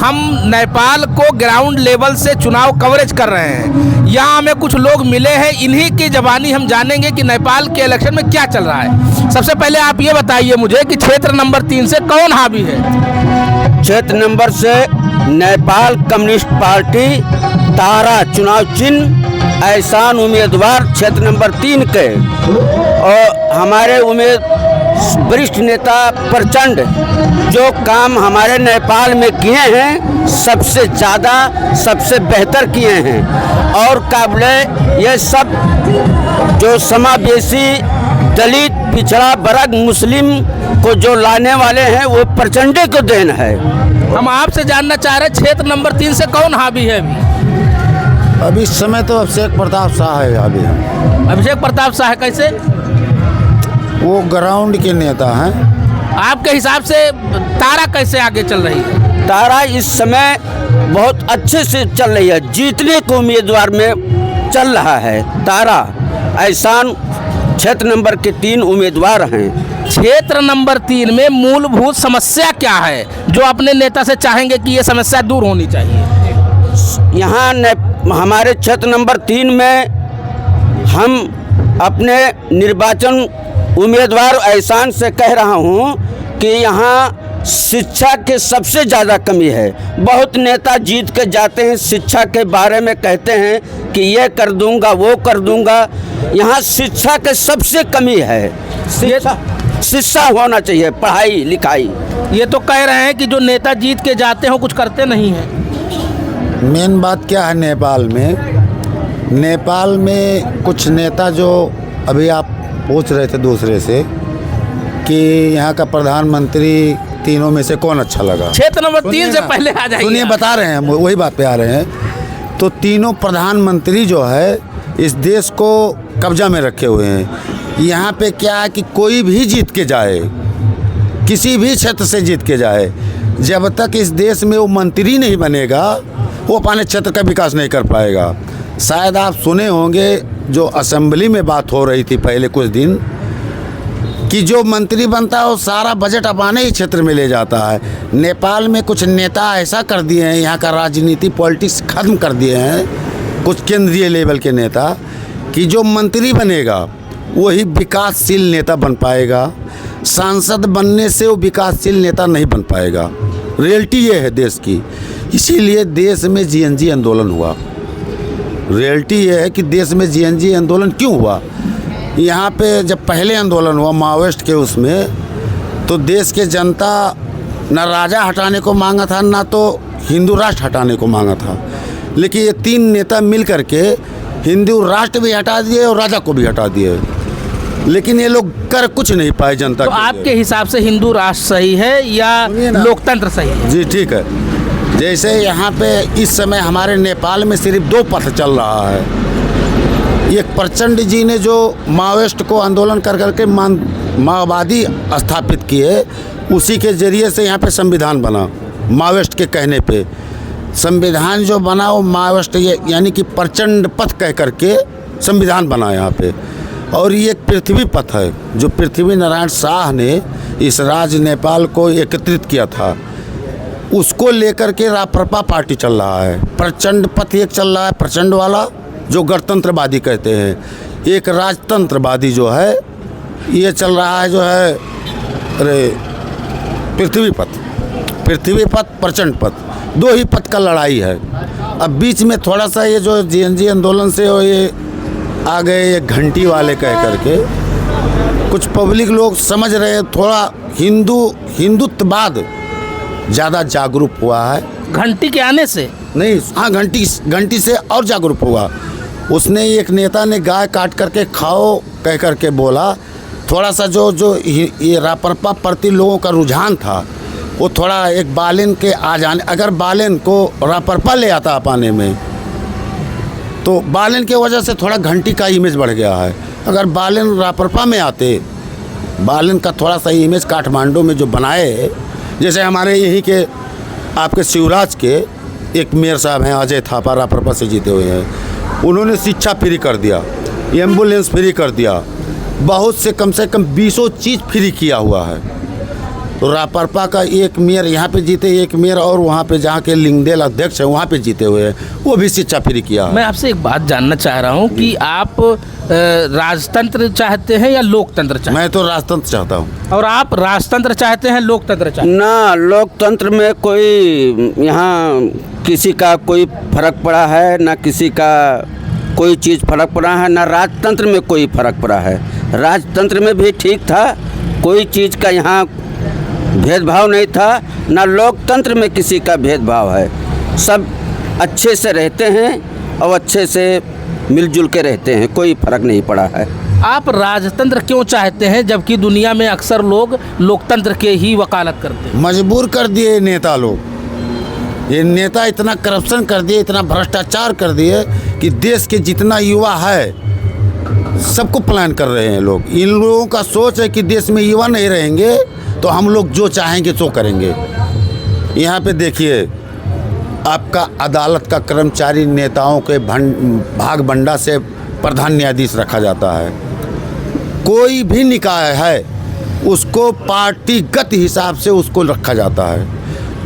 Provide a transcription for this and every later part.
हम नेपाल को ground level से चुनाव कवरेज कर रहे हैं। यहाँ हमें कुछ लोग मिले हैं, इन्हीं की ज़बानी हम जानेंगे कि नेपाल के इलेक्शन में क्या चल रहा है। सबसे पहले आप ये बताइए मुझे कि क्षेत्र नंबर 3 से कौन हावी है? क्षेत्र नंबर से नेपाल कम्युनिस्ट पार्टी तारा चुनाव चिन्ह एहसान उम्मीदवार क्षेत्र नंबर 3 के, और हमारे वरिष्ठ नेता प्रचंड जो काम हमारे नेपाल में किए हैं सबसे ज़्यादा सबसे बेहतर किए हैं, और काबिले ये सब जो समावेशी दलित पिछड़ा वर्ग मुस्लिम को जो लाने वाले हैं वो प्रचंडे को देन है। हम आपसे जानना चाह रहे हैं क्षेत्र नंबर 3 से कौन हावी है अभी इस समय तो अभिषेक प्रताप शाह है अभी। अभिषेक प्रताप शाह कैसे? वो ग्राउंड के नेता हैं। आपके हिसाब से तारा कैसे आगे चल रही है? तारा इस समय बहुत अच्छे से चल रही है, जीतने को उम्मीदवार में चल रहा है। तारा एहसान क्षेत्र नंबर के 3 उम्मीदवार हैं। क्षेत्र नंबर 3 में मूलभूत समस्या क्या है जो अपने नेता से चाहेंगे कि ये समस्या दूर होनी चाहिए? यहाँ हमारे क्षेत्र नंबर 3 में हम अपने निर्वाचन उम्मीदवार एहसान से कह रहा हूँ कि यहाँ शिक्षा के सबसे ज़्यादा कमी है। बहुत नेता जीत के जाते हैं, शिक्षा के बारे में कहते हैं कि ये कर दूंगा वो कर दूंगा। यहाँ शिक्षा के सबसे कमी है। शिक्षा होना चाहिए, पढ़ाई लिखाई। ये तो कह रहे हैं कि जो नेता जीत के जाते हैं कुछ करते नहीं हैं। मेन बात क्या है नेपाल में कुछ नेता जो अभी आप पूछ रहे थे दूसरे से कि यहाँ का प्रधानमंत्री तीनों में से कौन अच्छा लगा। क्षेत्र नंबर 3 से पहले आ जाइए। सुनिए, बता रहे हैं, वही बात पे आ रहे हैं। तो तीनों प्रधानमंत्री जो है इस देश को कब्जा में रखे हुए हैं। यहाँ पे क्या है कि कोई भी जीत के जाए, किसी भी क्षेत्र से जीत के जाए, जब तक इस देश में वो मंत्री नहीं बनेगा वो अपने क्षेत्र का विकास नहीं कर पाएगा। शायद आप सुने होंगे जो असेंबली में बात हो रही थी पहले कुछ दिन कि जो मंत्री बनता है वो सारा बजट अपने ही क्षेत्र में ले जाता है। नेपाल में कुछ नेता ऐसा कर दिए हैं, यहाँ का राजनीति पॉलिटिक्स ख़त्म कर दिए हैं कुछ केंद्रीय लेवल के नेता, कि जो मंत्री बनेगा वही विकासशील नेता बन पाएगा। सांसद बनने से वो विकासशील नेता नहीं बन पाएगा। रियलिटी ये है देश की। इसीलिए देश में जीएनजी आंदोलन हुआ। रियलिटी ये है कि देश में जीएनजी आंदोलन क्यों हुआ। यहाँ पे जब पहले आंदोलन हुआ माओवास्ट के उसमें, तो देश के जनता न राजा हटाने को मांगा था ना तो हिंदू राष्ट्र हटाने को मांगा था, लेकिन ये 3 नेता मिल करके हिंदू राष्ट्र भी हटा दिए और राजा को भी हटा दिए, लेकिन ये लोग कर कुछ नहीं पाए जनता तो आपके हिसाब से हिंदू राष्ट्र सही है या लोकतंत्र सही है? जी ठीक है। जैसे यहाँ पे इस समय हमारे नेपाल में सिर्फ 2 पथ चल रहा है। एक प्रचंड जी ने जो माओवास्ट को आंदोलन कर करके माओवादी स्थापित किए, उसी के ज़रिए से यहाँ पे संविधान बना। माओवास्ट के कहने पे संविधान जो बना वो माओवास्ट यानी कि प्रचंड पथ कह करके संविधान बना यहाँ पे। और ये एक पृथ्वी पथ है जो पृथ्वी नारायण शाह ने इस राज्य नेपाल को एकत्रित किया था, उसको लेकर के राप्रपा पार्टी चल रहा है। प्रचंड पथ एक चल रहा है, प्रचंड वाला जो गणतंत्रवादी कहते हैं। एक राजतंत्रवादी जो है ये चल रहा है जो है पृथ्वी पथ प्रचंड पथ। 2 ही पथ का लड़ाई है। अब बीच में थोड़ा सा ये जो जीएनजी आंदोलन से ये आ गए ये घंटी वाले कह करके, कुछ पब्लिक लोग समझ रहे हैं थोड़ा हिंदुत्ववाद ज़्यादा जागरूक हुआ है। घंटी के आने से नहीं, हाँ घंटी से और जागरूक हुआ। उसने एक नेता ने गाय काट करके खाओ कह करके बोला। थोड़ा सा जो ये राप्रपा प्रति लोगों का रुझान था वो थोड़ा एक बालेन के आ जाने, अगर बालेन को राप्रपा ले आता पाने में तो बालेन के वजह से थोड़ा घंटी का इमेज बढ़ गया है। अगर बालेन राप्रपा में आते, बालेन का थोड़ा सा इमेज काठमांडू में जो बनाए, जैसे हमारे यहीं के आपके शिवराज के एक मेयर साहब हैं अजय थापा, राप्रपा से जीते हुए हैं, उन्होंने शिक्षा फ्री कर दिया, एम्बुलेंस फ्री कर दिया, बहुत से कम 20 चीज़ फ्री किया हुआ है। तो रापरपा का एक मेयर यहाँ पे जीते, एक मेयर और वहाँ पे जहाँ के लिंगदेल अध्यक्ष है वहाँ पे जीते हुए हैं, वो भी शिक्षा फ्री किया है। मैं आपसे एक बात जानना चाह रहा हूँ कि आप राजतंत्र चाहते हैं या लोकतंत्र चाहते मैं तो राजतंत्र चाहता हूँ। हैं? और आप राजतंत्र चाहते हैं, लोकतंत्र चाहते ना लोकतंत्र में कोई यहाँ किसी का कोई फर्क पड़ा है, ना किसी का कोई चीज़ फर्क पड़ा है, ना राजतंत्र में कोई फर्क पड़ा है। राजतंत्र में भी ठीक था, कोई चीज़ का यहाँ भेदभाव नहीं था, ना लोकतंत्र में किसी का भेदभाव है। सब अच्छे से रहते हैं और अच्छे से मिलजुल के रहते हैं, कोई फर्क नहीं पड़ा है। हैं? आप राजतंत्र क्यों चाहते हैं जबकि दुनिया में अक्सर लोग लोकतंत्र के ही वकालत करते हैं? मजबूर कर दिए नेता लोग, ये नेता इतना करप्शन कर दिए, इतना भ्रष्टाचार कर दिए कि देश के जितना युवा है सबको प्लान कर रहे हैं लोग। इन लोगों का सोच है कि देश में युवा नहीं रहेंगे तो हम लोग जो चाहेंगे सो करेंगे। यहाँ पे देखिए, आपका अदालत का कर्मचारी नेताओं के भाग बंडा से प्रधान न्यायाधीश रखा जाता है। कोई भी निकाय है उसको पार्टीगत हिसाब से उसको रखा जाता है।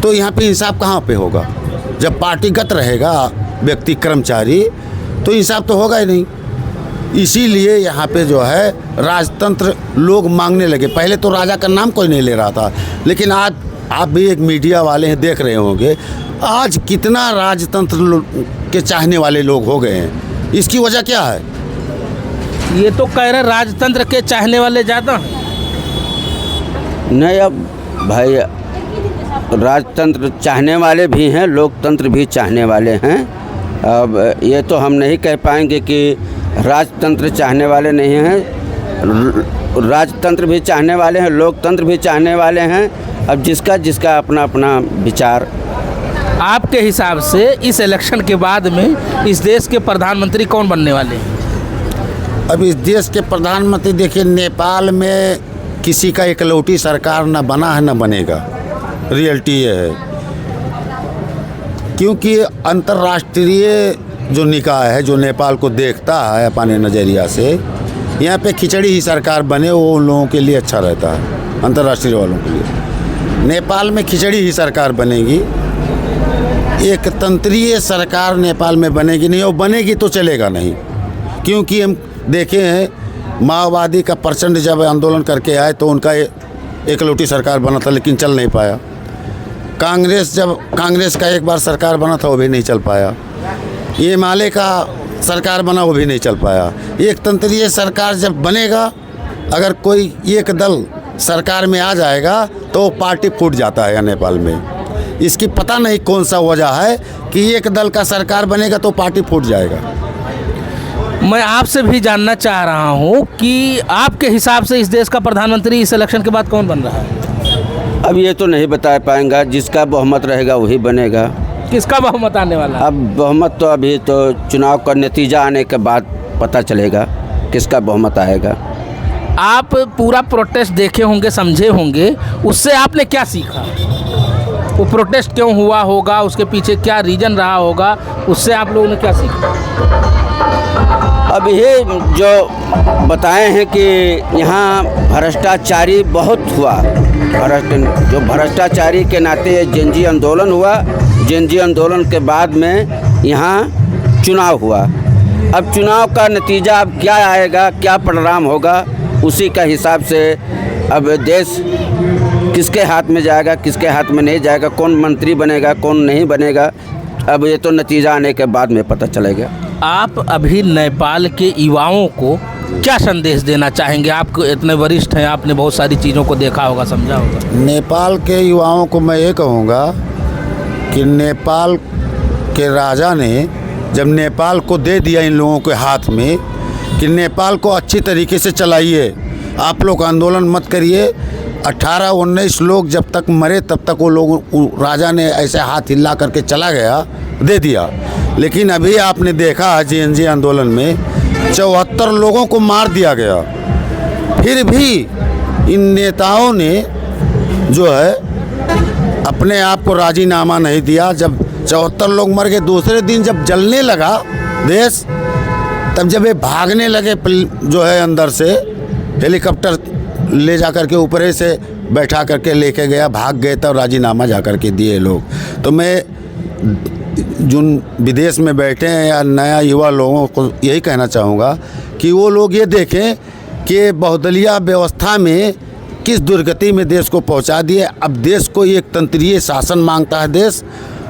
तो यहाँ पे इंसाफ कहाँ पे होगा? जब पार्टीगत रहेगा व्यक्ति कर्मचारी तो इंसाफ तो होगा ही नहीं। इसीलिए यहाँ पे जो है राजतंत्र लोग मांगने लगे। पहले तो राजा का नाम कोई नहीं ले रहा था, लेकिन आज आप भी एक मीडिया वाले हैं, देख रहे होंगे आज कितना राजतंत्र के चाहने वाले लोग हो गए हैं। इसकी वजह क्या है? ये तो कह रहे राजतंत्र के चाहने वाले ज़्यादा हैं। नहीं, अब भाई राजतंत्र चाहने वाले भी हैं, लोकतंत्र भी चाहने वाले हैं। अब ये तो हम नहीं कह पाएंगे कि राजतंत्र चाहने वाले नहीं हैं। राजतंत्र भी चाहने वाले हैं, लोकतंत्र भी चाहने वाले हैं। अब जिसका अपना अपना विचार। आपके हिसाब से इस इलेक्शन के बाद में इस देश के प्रधानमंत्री कौन बनने वाले हैं? अब इस देश के प्रधानमंत्री देखिए, नेपाल में किसी का इकलौती सरकार न बना है न बनेगा। रियलिटी ये है, क्योंकि अंतर्राष्ट्रीय जो निकाय है जो नेपाल को देखता है अपने नज़रिया से, यहाँ पे खिचड़ी ही सरकार बने वो उन लोगों के लिए अच्छा रहता है, अंतर्राष्ट्रीय वालों के लिए। नेपाल में खिचड़ी ही सरकार बनेगी, एक तंत्रीय सरकार नेपाल में बनेगी नहीं, और बनेगी तो चलेगा नहीं। क्योंकि हम देखे हैं माओवादी का प्रचंड जब आंदोलन करके आए तो उनका इकलौती सरकार बना था लेकिन चल नहीं पाया। कांग्रेस का एक बार सरकार बना था वो भी नहीं चल पाया। ये माले का सरकार बना वो भी नहीं चल पाया। एक तंत्रीय सरकार जब बनेगा, अगर कोई एक दल सरकार में आ जाएगा तो पार्टी फूट जाता है नेपाल में। इसकी पता नहीं कौन सा वजह है कि एक दल का सरकार बनेगा तो पार्टी फूट जाएगा। मैं आपसे भी जानना चाह रहा हूँ कि आपके हिसाब से इस देश का प्रधानमंत्री इस इलेक्शन के बाद कौन बन रहा है? अब ये तो नहीं बता पाएंगा, जिसका बहुमत रहेगा वही बनेगा। किसका बहुमत आने वाला है? अब बहुमत तो अभी तो चुनाव का नतीजा आने के बाद पता चलेगा किसका बहुमत आएगा। आप पूरा प्रोटेस्ट देखे होंगे, समझे होंगे, उससे आपने क्या सीखा? वो प्रोटेस्ट क्यों हुआ होगा, उसके पीछे क्या रीजन रहा होगा, उससे आप लोगों ने क्या सीखा? अब ये जो बताए हैं कि यहाँ भ्रष्टाचारी बहुत हुआ, जो भ्रष्टाचारी के नाते जेनजी आंदोलन हुआ। जेनजी आंदोलन के बाद में यहाँ चुनाव हुआ। अब चुनाव का नतीजा अब क्या आएगा, क्या परिणाम होगा, उसी का हिसाब से अब देश किसके हाथ में जाएगा, किसके हाथ में नहीं जाएगा, कौन मंत्री बनेगा, कौन नहीं बनेगा, अब ये तो नतीजा आने के बाद में पता चलेगा। आप अभी नेपाल के युवाओं को क्या संदेश देना चाहेंगे? आप इतने वरिष्ठ हैं, आपने बहुत सारी चीज़ों को देखा होगा, समझा होगा। नेपाल के युवाओं को मैं ये कहूँगा कि नेपाल के राजा ने जब नेपाल को दे दिया इन लोगों के हाथ में कि नेपाल को अच्छी तरीके से चलाइए, आप लोग आंदोलन मत करिए। 18-19 लोग जब तक मरे तब तक वो लोग, राजा ने ऐसे हाथ हिला करके चला गया, दे दिया। लेकिन अभी आपने देखा जेएनजी आंदोलन में 74 लोगों को मार दिया गया, फिर भी इन नेताओं ने जो है अपने आप को राजीनामा नहीं दिया। जब 74 लोग मर गए, दूसरे दिन जब जलने लगा देश, तब जब ये भागने लगे जो है अंदर से हेलीकॉप्टर ले जा कर के ऊपर से बैठा करके लेके गया, भाग गए तो राजीनामा जा करके दिए लोग। तो मैं जिन विदेश में बैठे हैं या नया युवा लोगों को यही कहना चाहूँगा कि वो लोग ये देखें कि बहुदलीय व्यवस्था में किस दुर्गति में देश को पहुंचा दिए। अब देश को एक तंत्रीय शासन मांगता है देश,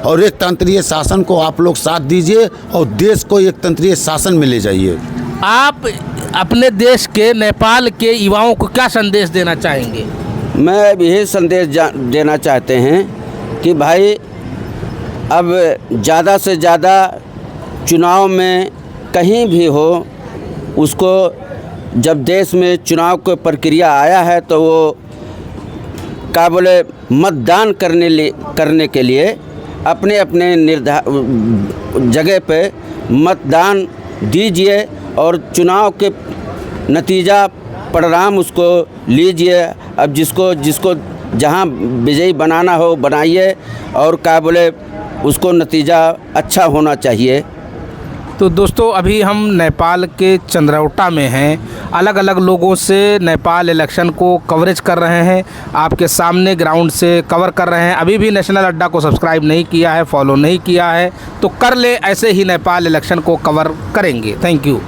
और एक तंत्रीय शासन को आप लोग साथ दीजिए और देश को एक तंत्रीय शासन में ले जाइए। आप अपने देश के नेपाल के युवाओं को क्या संदेश देना चाहेंगे? मैं यही संदेश देना चाहते हैं कि भाई अब ज़्यादा से ज़्यादा चुनाव में कहीं भी हो, उसको जब देश में चुनाव की प्रक्रिया आया है तो वो क्या बोले मतदान करने के लिए अपने अपने जगह पे मतदान दीजिए और चुनाव के नतीजा परिणाम उसको लीजिए। अब जिसको जहां विजयी बनाना हो बनाइए, और क्या बोले उसको नतीजा अच्छा होना चाहिए। तो दोस्तों अभी हम नेपाल के चंद्रौटा में हैं, अलग अलग लोगों से नेपाल इलेक्शन को कवरेज कर रहे हैं, आपके सामने ग्राउंड से कवर कर रहे हैं। अभी भी नेशनल अड्डा को सब्सक्राइब नहीं किया है, फॉलो नहीं किया है तो कर ले, ऐसे ही नेपाल इलेक्शन को कवर करेंगे। Thank you.